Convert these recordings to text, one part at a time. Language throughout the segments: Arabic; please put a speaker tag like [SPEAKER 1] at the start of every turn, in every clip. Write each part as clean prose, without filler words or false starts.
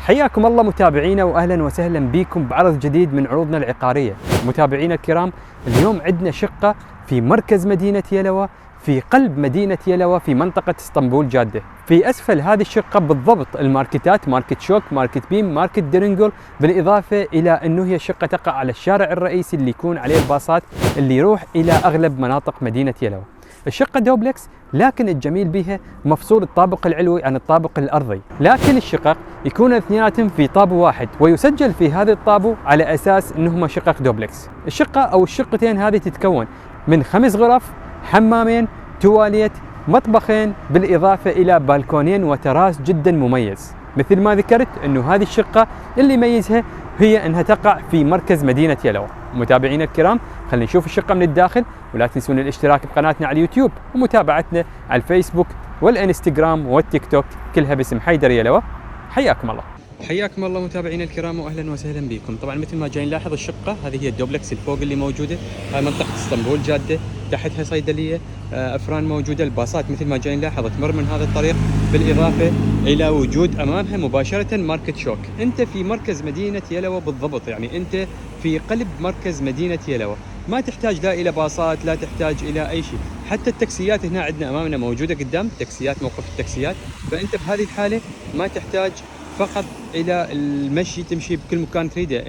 [SPEAKER 1] حياكم الله متابعينا واهلا وسهلا بكم بعرض جديد من عروضنا العقاريه. متابعينا الكرام، اليوم عندنا شقه في مركز مدينه يلوى، في قلب مدينه يلوى في منطقه اسطنبول جاده. في اسفل هذه الشقه بالضبط الماركتات، ماركت شوك، ماركت بيم، ماركت درينجل، بالاضافه الى انه هي الشقه تقع على الشارع الرئيسي اللي يكون عليه الباصات اللي يروح الى اغلب مناطق مدينه يلوى. الشقة دوبلكس، لكن الجميل بها مفصول الطابق العلوي عن الطابق الأرضي، لكن الشقق يكون اثنيناتهم في طابو واحد، ويسجل في هذا الطابو على أساس أنهما شقق دوبلكس. الشقة أو الشقتين هذه تتكون من 5 غرف، حمامين، تواليت، مطبخين، بالإضافة إلى بالكونين وتراس جدا مميز. مثل ما ذكرت أنه هذه الشقة اللي يميزها هي أنها تقع في مركز مدينة يلوى. متابعينا الكرام، خلينا نشوف الشقة من الداخل، ولا تنسون الاشتراك بقناتنا على اليوتيوب ومتابعتنا على الفيسبوك والانستغرام والتيك توك، كلها باسم حيدر يلوى. حياكم الله. حياكم الله متابعينا الكرام واهلا وسهلا بكم. طبعا مثل ما جاي نلاحظ الشقه هذه هي الدوبلكس الفوق اللي موجوده، هاي منطقه اسطنبول جاده، تحتها صيدليه، افران موجوده، الباصات مثل ما جاي نلاحظ تمر من هذا الطريق، بالاضافه الى وجود امامها مباشره ماركت شوك. انت في مركز مدينه يلوى بالضبط، يعني انت في قلب مركز مدينه يلوى، ما تحتاج لا الى باصات، لا تحتاج الى اي شيء. حتى التاكسيات هنا عندنا امامنا موجوده قدام، تاكسيات، موقف التاكسيات، فانت بهذه الحاله ما تحتاج فقط الى المشي، تمشي بكل مكان تريده.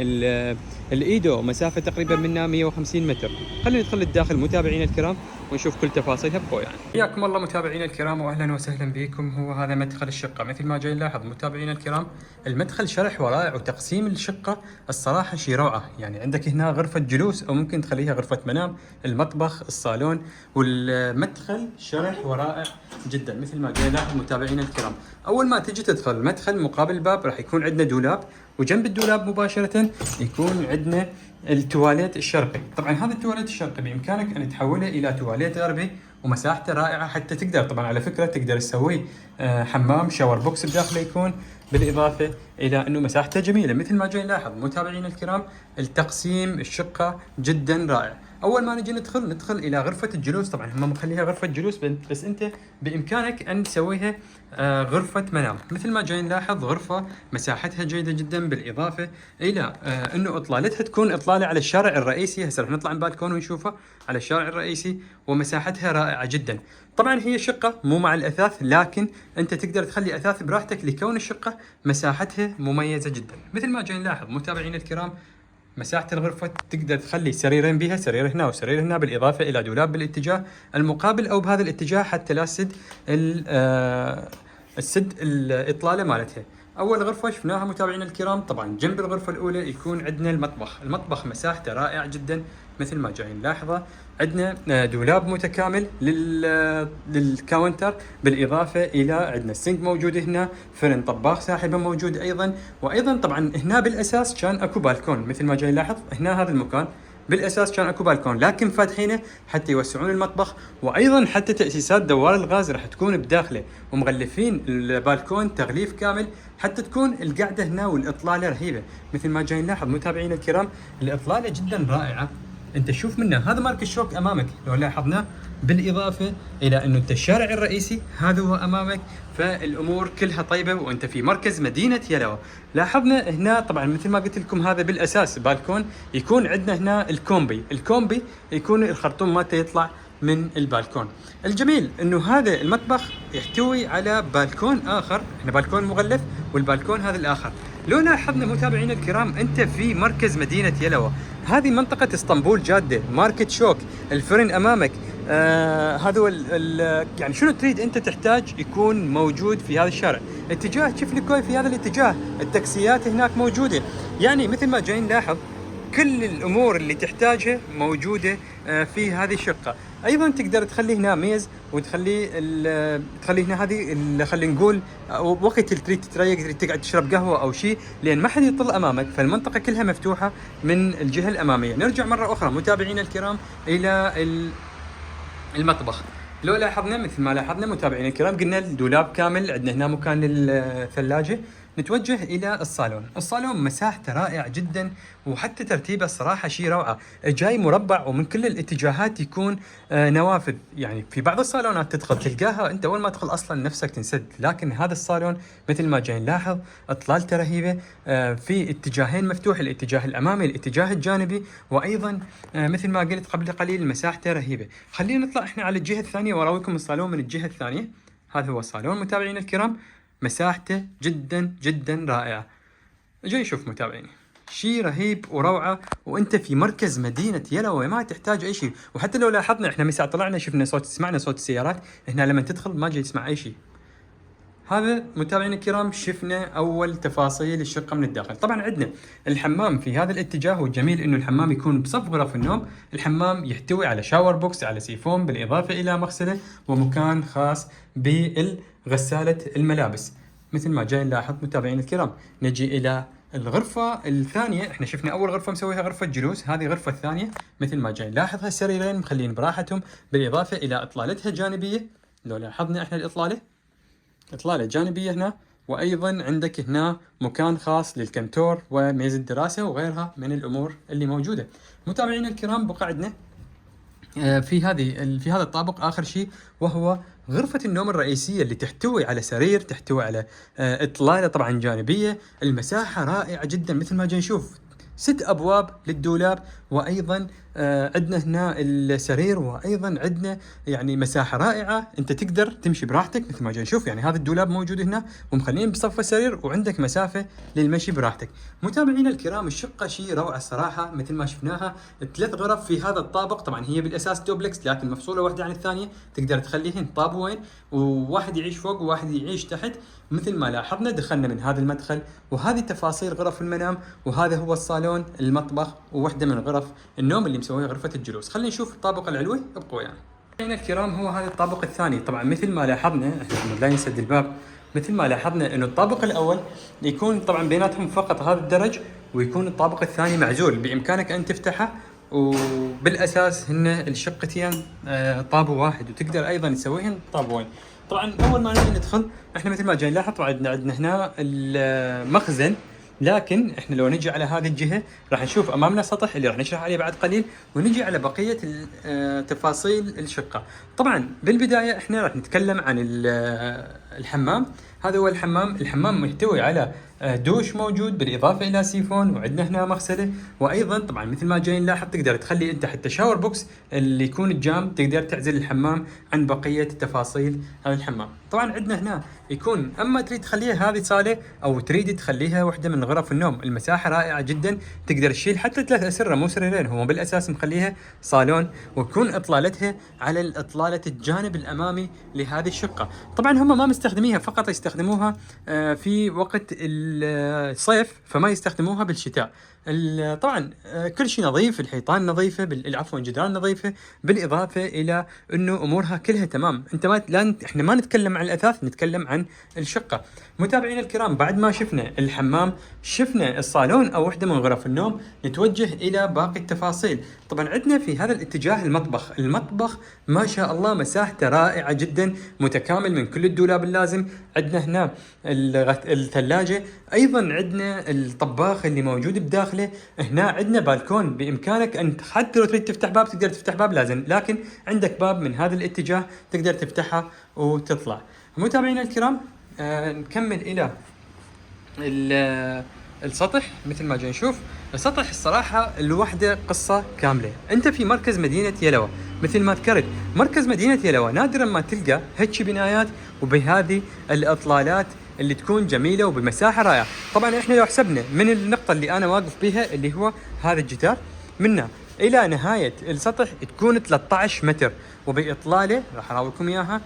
[SPEAKER 1] الايدو مسافه تقريبا منها 150 متر. خلينا ندخل الداخل متابعينا الكرام ونشوف كل تفاصيلها بقوه. يعني حياكم الله متابعينا الكرام واهلا وسهلا بكم. هو هذا مدخل الشقه مثل ما جاي نلاحظ متابعينا الكرام، المدخل شرح ورائع، وتقسيم الشقه الصراحه شيء روعه. يعني عندك هنا غرفه جلوس او ممكن تخليها غرفه منام، المطبخ، الصالون، والمدخل شرح ورائع جدا مثل ما جاي نلاحظ متابعينا الكرام. اول ما تجي تدخل المدخل مقابل الباب راح يكون عندنا دولاب، وجنب الدولاب مباشره يكون عندنا التواليت الشرقي. طبعا هذا التواليت الشرقي بامكانك ان تحوله الى تواليت غربي، ومساحته رائعه. حتى تقدر طبعا على فكره تقدر تسوي حمام شاور بوكس بداخله يكون، بالاضافه الى انه مساحته جميله مثل ما جاي نلاحظ متابعينا الكرام. التقسيم الشقه جدا رائع. اول ما نجي ندخل الى غرفه الجلوس، طبعا هم مخليها غرفه جلوس بس انت بامكانك ان تسويها غرفه منام. مثل ما جاي نلاحظ غرفه مساحتها جيده جدا، بالاضافه الى انه اطلالتها تكون اطلاله على الشارع الرئيسي. هسه راح نطلع من بالكون ونشوفه على الشارع الرئيسي، ومساحتها رائعه جدا. طبعا هي شقه مو مع الاثاث، لكن انت تقدر تخلي اثاث براحتك لكون الشقه مساحتها مميزه جدا. مثل ما جاي نلاحظ متابعينا الكرام، مساحة الغرفة تقدر تخلي سريرين بها، سرير هنا وسرير هنا، بالإضافة إلى دولاب بالاتجاه المقابل أو بهذا الاتجاه حتى لا السد الإطلالة مالتها. أول غرفة شفناها متابعينا الكرام، طبعا جنب الغرفة الأولى يكون عندنا المطبخ. المطبخ مساحته رائع جدا مثل ما جاي نلاحظه. عندنا دولاب متكامل للكاونتر، بالإضافة إلى عندنا السنك موجود هنا، فرن طباخ ساحبه موجود أيضا. وأيضا طبعا هنا بالأساس كان أكو بالكون مثل ما جاي نلاحظ. هنا هذا المكان بالأساس كان أكو بالكون، لكن فاتحينه حتى يوسعون المطبخ، وأيضا حتى تأسيسات دوار الغاز راح تكون بداخله، ومغلفين البالكون تغليف كامل حتى تكون القعدة هنا والإطلالة رهيبة مثل ما جاي نلاحظ متابعينا الكرام. الإطلالة جدا رائعة، انت شوف منه هذا ماركت شوك امامك لو لاحظناه، بالاضافه الى انه انت الشارع الرئيسي هذا هو امامك، فالامور كلها طيبه وانت في مركز مدينه يلوى. لاحظنا هنا طبعا مثل ما قلت لكم هذا بالاساس بالكون، يكون عندنا هنا الكومبي يكون الخرطوم مالته يطلع من البالكون. الجميل انه هذا المطبخ يحتوي على بالكون اخر، هنا بالكون مغلف والبالكون هذا الاخر. لو لاحظنا متابعينا الكرام، انت في مركز مدينه يلوى، هذه منطقه اسطنبول جاده، ماركت شوك، الفرن امامك. هذا هو يعني شنو تريد انت تحتاج يكون موجود في هذا الشارع. اتجاه شفلكوي في هذا الاتجاه، التاكسيات هناك موجوده. يعني مثل ما جاي نلاحظ كل الامور اللي تحتاجها موجوده في هذه الشقه. ايضا تقدر تخلي هنا ميز، وتخلي هنا هذه خلينا نقول وقت تريد تريق، تريد تقعد تشرب قهوه او شيء، لان ما حد يطل امامك، فالمنطقه كلها مفتوحه من الجهه الاماميه. نرجع مره اخرى متابعينا الكرام الى المطبخ. لو لاحظنا مثل ما لاحظنا متابعينا الكرام، قلنا الدولاب كامل، عندنا هنا مكان للثلاجه، نتوجه إلى الصالون. الصالون مساحته رائع جدا، وحتى ترتيبه الصراحة شيء روعة، جاي مربع ومن كل الاتجاهات يكون نوافذ. يعني في بعض الصالونات تدخل تلقاها أنت أول ما تدخل أصلا نفسك تنسد، لكن هذا الصالون مثل ما جاي نلاحظ إطلالته رهيبة، في اتجاهين مفتوح، الاتجاه الأمامي الاتجاه الجانبي، وأيضا مثل ما قلت قبل قليل مساحته رهيبة. خلينا نطلع إحنا على الجهة الثانية وأراويكم الصالون من الجهة الثانية. هذا هو الصالون متابعينا الكرام، مساحته جدا جدا رائعة. جاي شوف متابعيني، شيء رهيب وروعة، وانت في مركز مدينة يلوى ما تحتاج اي شيء. وحتى لو لاحظنا احنا مساء طلعنا شفنا صوت، سمعنا صوت السيارات، هنا لما تدخل ما جاي تسمع اي شيء. هذا متابعينا الكرام شفنا اول تفاصيل الشقة من الداخل. طبعا عندنا الحمام في هذا الاتجاه، والجميل انه الحمام يكون بصف غرف النوم. الحمام يحتوي على شاور بوكس، على سيفون، بالاضافة الى مغسلة ومكان خاص بالغسالة الملابس مثل ما جاي نلاحظ متابعينا الكرام. نجي الى الغرفة الثانية، احنا شفنا اول غرفة مسويها غرفة جلوس، هذه غرفة الثانية مثل ما جاي نلاحظ هالسريرين مخلين براحتهم، بالاضافة الى اطلالتها جانبية. لو لاحظنا احنا اطلالة جانبية هنا، وايضا عندك هنا مكان خاص للكنتور وميز الدراسة وغيرها من الامور اللي موجودة. متابعينا الكرام بقى عندنا في هذا الطابق اخر شيء، وهو غرفة النوم الرئيسية اللي تحتوي على سرير، تحتوي على اطلالة طبعا جانبية. المساحة رائعة جدا مثل ما جاي نشوف، 6 ابواب للدولاب، وايضا عندنا هنا السرير، وايضا عندنا يعني مساحه رائعه، انت تقدر تمشي براحتك مثل ما جاي نشوف. يعني هذا الدولاب موجود هنا ومخلين بصف السرير، وعندك مسافه للمشي براحتك. متابعينا الكرام الشقه شيء روعه الصراحه مثل ما شفناها. 3 غرف في هذا الطابق، طبعا هي بالاساس دوبلكس لكن مفصوله واحده عن الثانيه، تقدر تخليهن طابوين، وواحد يعيش فوق وواحد يعيش تحت مثل ما لاحظنا. دخلنا من هذا المدخل، وهذه تفاصيل غرف المنام، وهذا هو الصالون، المطبخ، وواحدة من غرف النوم اللي مسويها غرفة الجلوس. خلينا نشوف الطابق العلوي، ابقوا يعني. الكرام هو هذا الطابق الثاني. طبعا مثل ما لاحظنا احنا لا نسد الباب، مثل ما لاحظنا انه الطابق الاول يكون طبعا بيناتهم فقط هذا الدرج، ويكون الطابق الثاني معزول، بامكانك ان تفتحه، وبالاساس هن الشقتين طابو واحد، وتقدر ايضا تسويهن طابوين. طبعا اول ما نجي ندخل احنا مثل ما جاي نلاحظ طبعا عندنا هنا المخزن، لكن احنا لو نجي على هذه الجهه راح نشوف امامنا سطح اللي راح نشرح عليه بعد قليل، ونجي على بقيه تفاصيل الشقه. طبعا بالبدايه احنا راح نتكلم عن الحمام. هذا هو الحمام. الحمام يحتوي على دوش موجود بالاضافه الى سيفون، وعندنا هنا مغسله، وايضا طبعا مثل ما جاي نلاحظ تقدر تخلي انت حتى شاور بوكس اللي يكون الجام، تقدر تعزل الحمام عن بقيه تفاصيل هذا الحمام. طبعا عندنا هنا يكون اما تريد تخليها هذه صاله او تريد تخليها واحده من غرف النوم. المساحه رائعه جدا، تقدر تشيل حتى 3 اسره مو سريرين، هو بالاساس مخليها صالون، وتكون اطلالتها على الاطلاله الجانب الامامي لهذه الشقه. طبعا هم ما مستخدميها فقط يستخدموها في وقت الصيف، فما يستخدموها بالشتاء. طبعا كل شيء نظيف، الحيطان نظيفه، عفوا الجدران نظيفه، بالاضافه الى انه امورها كلها تمام. انت احنا ما نتكلم عن الاثاث، نتكلم عن الشقه. متابعينا الكرام بعد ما شفنا الحمام، شفنا الصالون او وحده من غرف النوم، نتوجه الى باقي التفاصيل. طبعا عندنا في هذا الاتجاه المطبخ ما شاء الله مساحته رائعه جدا، متكامل من كل الدولاب اللازم. عندنا هنا الثلاجه، ايضا عندنا الطباخ اللي موجود بداخله. هنا عندنا بالكون، بامكانك ان حتى لو تريد تفتح باب تقدر تفتح باب لازم، لكن عندك باب من هذا الاتجاه تقدر تفتحها وتطلع. متابعينا الكرام نكمل الى السطح. مثل ما جاي نشوف السطح الصراحة الوحدة قصة كاملة. انت في مركز مدينة يلوى، مثل ما ذكرت مركز مدينة يلوى نادرا ما تلقى هيك بنايات وبهذه الاطلالات اللي تكون جميلة وبمساحة رائعة. طبعا احنا لو حسبنا من النقطة اللي انا واقف بها اللي هو هذا الجدار منا الى نهاية السطح تكون 13 متر، وبإطلالة راح اراويكم اياها،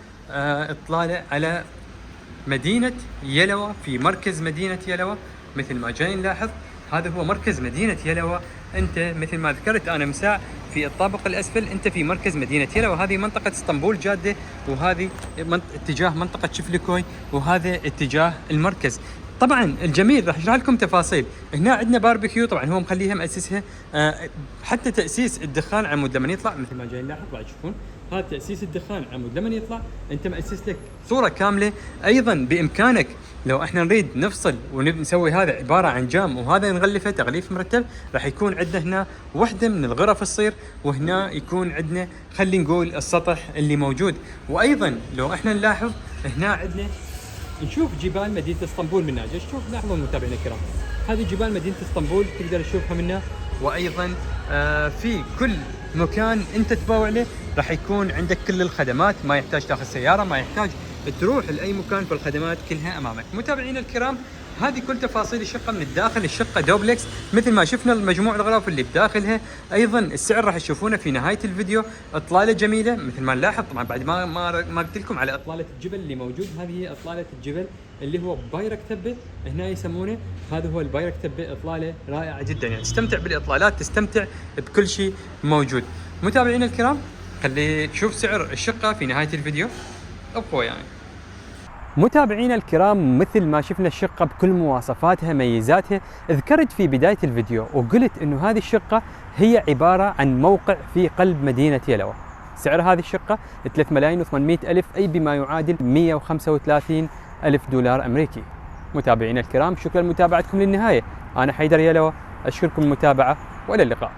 [SPEAKER 1] اطلالة على مدينة يلوى، في مركز مدينة يلوى مثل ما جاي نلاحظ. هذا هو مركز مدينة يلوى. انت مثل ما ذكرت انا مساع في الطابق الاسفل، انت في مركز مدينة يلوى. هذه منطقة اسطنبول جادة، وهذه اتجاه منطقة شفلكوي، وهذا اتجاه المركز. طبعا الجميل راح اشرح لكم تفاصيل. هنا عندنا باربيكيو، طبعا هو مخليها مؤسسها، حتى تاسيس الدخان عمود لما يطلع مثل ما جاي نلاحظ، راح تشوفون هذا تاسيس الدخان عمود لما يطلع انت مؤسس لك صوره كامله. ايضا بامكانك لو احنا نريد نفصل ونسوي هذا عباره عن جام وهذا نغلفه تغليف مرتب، راح يكون عندنا هنا وحده من الغرف تصير، وهنا يكون عندنا خلينا نقول السطح اللي موجود. وايضا لو احنا نلاحظ هنا عندنا نشوف جبال مدينة اسطنبول من هنا. شوف لاحظوا المتابعين الكرام، هذه جبال مدينة اسطنبول تقدر تشوفها منها. وايضا في كل مكان انت تباوع له راح يكون عندك كل الخدمات، ما يحتاج تاخذ سيارة، ما يحتاج تروح لأي مكان، فالخدمات كلها أمامك. متابعينا الكرام، هذه كل تفاصيل الشقة من الداخل. الشقة دوبلكس مثل ما شفنا المجموع الغرف اللي بداخلها. أيضا السعر راح تشوفونه في نهاية الفيديو. إطلالة جميلة مثل ما نلاحظ، طبعا بعد ما قلت لكم على إطلالة الجبل اللي موجود. هذه هي إطلالة الجبل اللي هو بايرك تبة هنا يسمونه، هذا هو البايرك تبة. إطلالة رائعة جدا، يعني تستمتع بالإطلالات، تستمتع بكل شيء موجود. متابعينا الكرام، خلي تشوف سعر الشقة في نهاية الفيديو، ابقوا يعني. متابعينا الكرام، مثل ما شفنا الشقة بكل مواصفاتها ميزاتها، ذكرت في بداية الفيديو وقلت انه هذه الشقة هي عبارة عن موقع في قلب مدينة يلوى. سعر هذه الشقة 3,800,000 اي بما يعادل 135,000 دولار امريكي. متابعينا الكرام، شكرا لمتابعتكم للنهاية. انا حيدر يلوى، اشكركم المتابعة والى اللقاء.